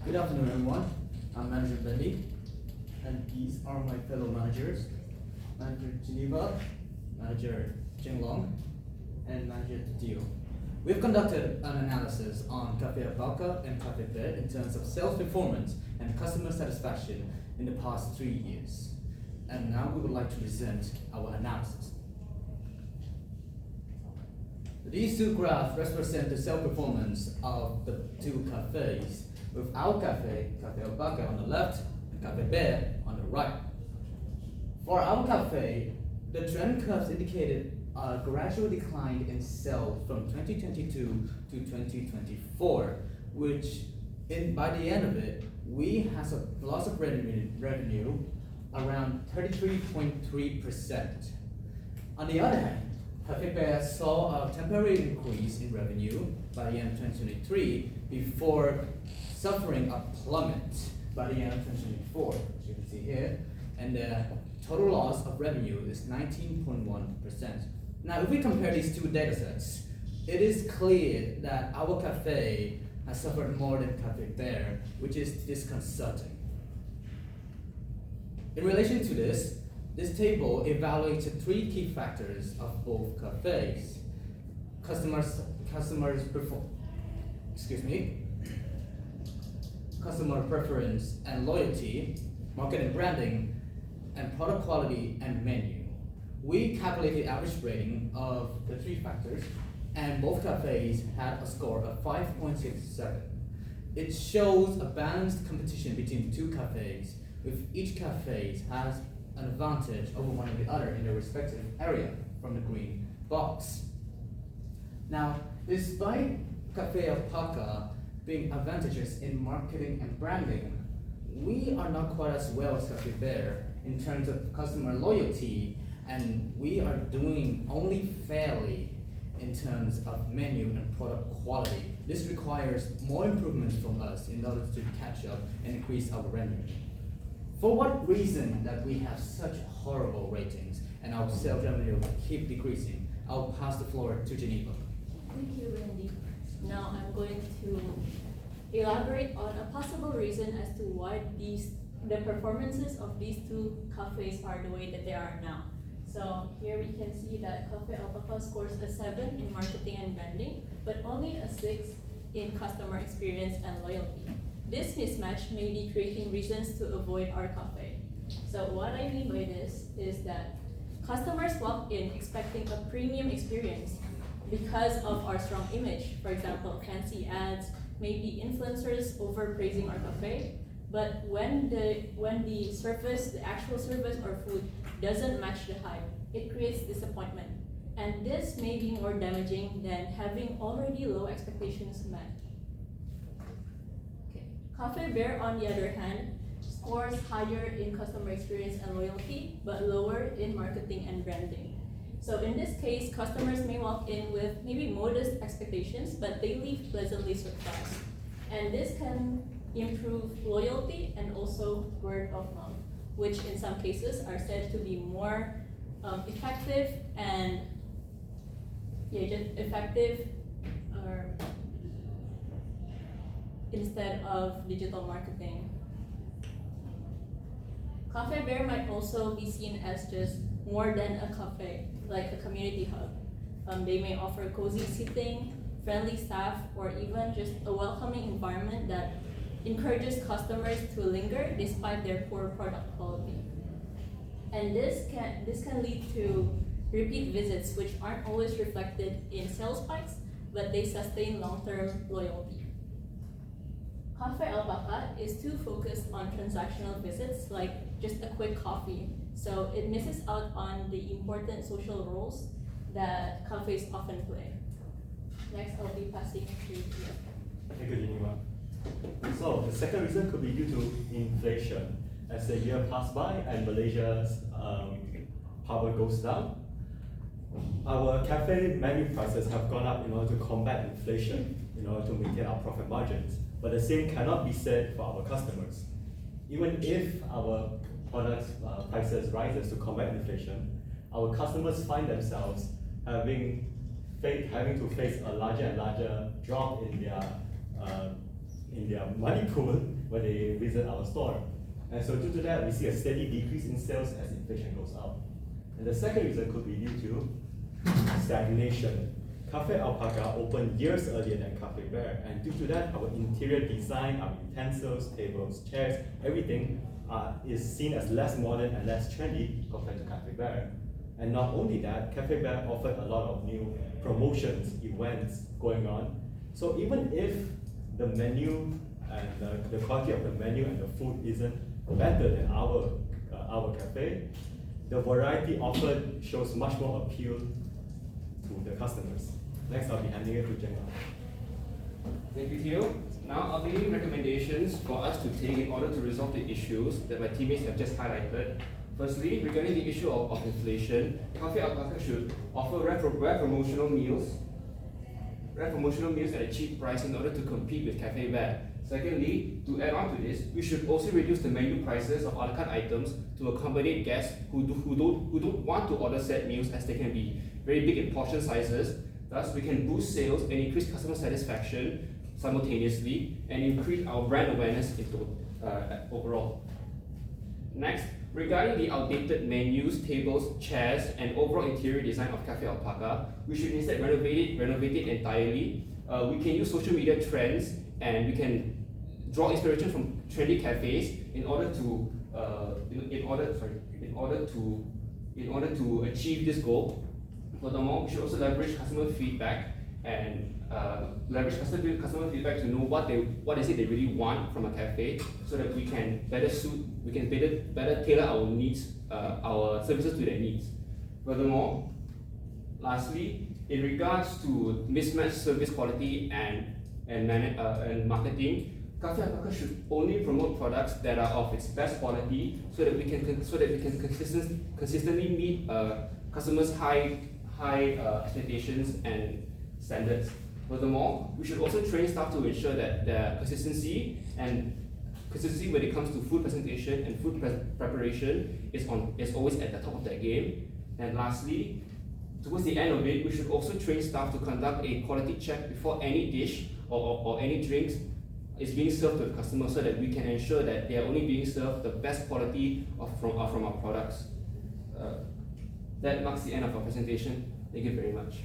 Good afternoon, everyone. I'm Manager Bendy, and these are my fellow managers, Manager Geneva, Manager Jinglong, and Manager Dio. We've conducted an analysis on Cafe Alpaca and Cafe Bed in terms of sales performance and customer satisfaction in the past 3 years. And now we would like to present our analysis. These two graphs represent the sales performance of the two cafes, with our cafe, Cafe Alpaca, on the left and Cafe Bed on the right. For our cafe, the trend curves indicated a gradual decline in sales from 2022 to 2024, which by the end of it, we have a loss of revenue around 33.3%. On the other hand, Cafe Bed saw a temporary increase in revenue by the end of 2023 before suffering a plummet by the end of 2024, as you can see here, and the total loss of revenue is 19.1%. Now, if we compare these two data sets, it is clear that our cafe has suffered more than Cafe Bear, which is disconcerting. In relation to this table evaluates the three key factors of both cafes: customer preference and loyalty, market and branding, and product quality and menu. We calculated average rating of the three factors, and both cafes had a score of 5.67. It shows a balanced competition between two cafes, with each cafe has an advantage over one of the other in their respective area from the green box. Now, despite Cafe Alpaca being advantageous in marketing and branding, we are not quite as well as Cafe Bear in terms of customer loyalty, and we are doing only fairly in terms of menu and product quality. This requires more improvements from us in order to catch up and increase our revenue. For what reason that we have such horrible ratings and our sales revenue keep decreasing? I'll pass the floor to Geneva. Thank you, Randy. Now I'm going to elaborate on a possible reason as to why the performances of these two cafes are the way that they are now. So here we can see that Cafe Alpaca scores a 7 in marketing and branding, but only a 6 in customer experience and loyalty. This mismatch may be creating reasons to avoid our cafe. So what I mean by this is that customers walk in expecting a premium experience because of our strong image. For example, fancy ads, maybe influencers overpraising our cafe. But when the service, the actual service or food doesn't match the hype, it creates disappointment. And this may be more damaging than having already low expectations met. Cafe Bear, on the other hand, scores higher in customer experience and loyalty, but lower in marketing and branding. So in this case, customers may walk in with maybe modest expectations, but they leave pleasantly surprised. And this can improve loyalty and also word of mouth, which in some cases are said to be more effective and instead of digital marketing. Cafe Bear might also be seen as just more than a cafe, like a community hub. They may offer cozy seating, friendly staff, or even just a welcoming environment that encourages customers to linger despite their poor product quality. And this can lead to repeat visits, which aren't always reflected in sales spikes, but they sustain long-term loyalty. Cafe Alpaca is too focused on transactional visits, like just a quick coffee, so it misses out on the important social roles that cafes often play. Next, I'll be passing to you. Thank you, Geneva. So the second reason could be due to inflation. As the year passed by and Malaysia's power goes down, our cafe menu prices have gone up in order to combat inflation, in order to maintain our profit margins. But the same cannot be said for our customers. Even if our products prices rises to combat inflation, our customers find themselves having to face a larger and larger drop in their in their money pool when they visit our store. And so due to that, we see a steady decrease in sales as inflation goes up. And the second reason could be due to stagnation. Cafe Alpaca opened years earlier than Cafe Bear, and due to that, our interior design, our utensils, tables, chairs, everything is seen as less modern and less trendy compared to Cafe Bear. And not only that, Cafe Bear offered a lot of new promotions, events going on. So even if the menu and the quality of the menu and the food isn't better than our cafe, the variety offered shows much more appeal to the customers. Next, I'll be handing it to Jenga. Thank you, Theo. Now, I'll be giving recommendations for us to take in order to resolve the issues that my teammates have just highlighted. Firstly, regarding the issue of inflation, Cafe Alpaca should offer rare promotional meals at a cheap price in order to compete with Cafe Bear. Secondly, to add on to this, we should also reduce the menu prices of a la carte items to accommodate guests who don't want to order set meals, as they can be very big in portion sizes. Thus, we can boost sales and increase customer satisfaction simultaneously and increase our brand awareness overall. Next, regarding the outdated menus, tables, chairs, and overall interior design of Cafe Alpaca, we should instead renovate it entirely. We can use social media trends, and we can draw inspiration from trendy cafes in order to achieve this goal. Furthermore, we should also leverage customer feedback and customer feedback to know what is it they really want from a cafe, so that we can better tailor our needs, our services to their needs. Furthermore, lastly, in regards to mismatched service quality and marketing, Cafe Alpaca should only promote products that are of its best quality, so that we can consistently meet customers' high expectations and standards. Furthermore, we should also train staff to ensure that the consistency when it comes to food presentation and food preparation is always at the top of their game. And lastly, towards the end of it, we should also train staff to conduct a quality check before any dish or any drinks is being served to the customer, so that we can ensure that they are only being served the best quality from our products. That marks the end of our presentation. Thank you very much.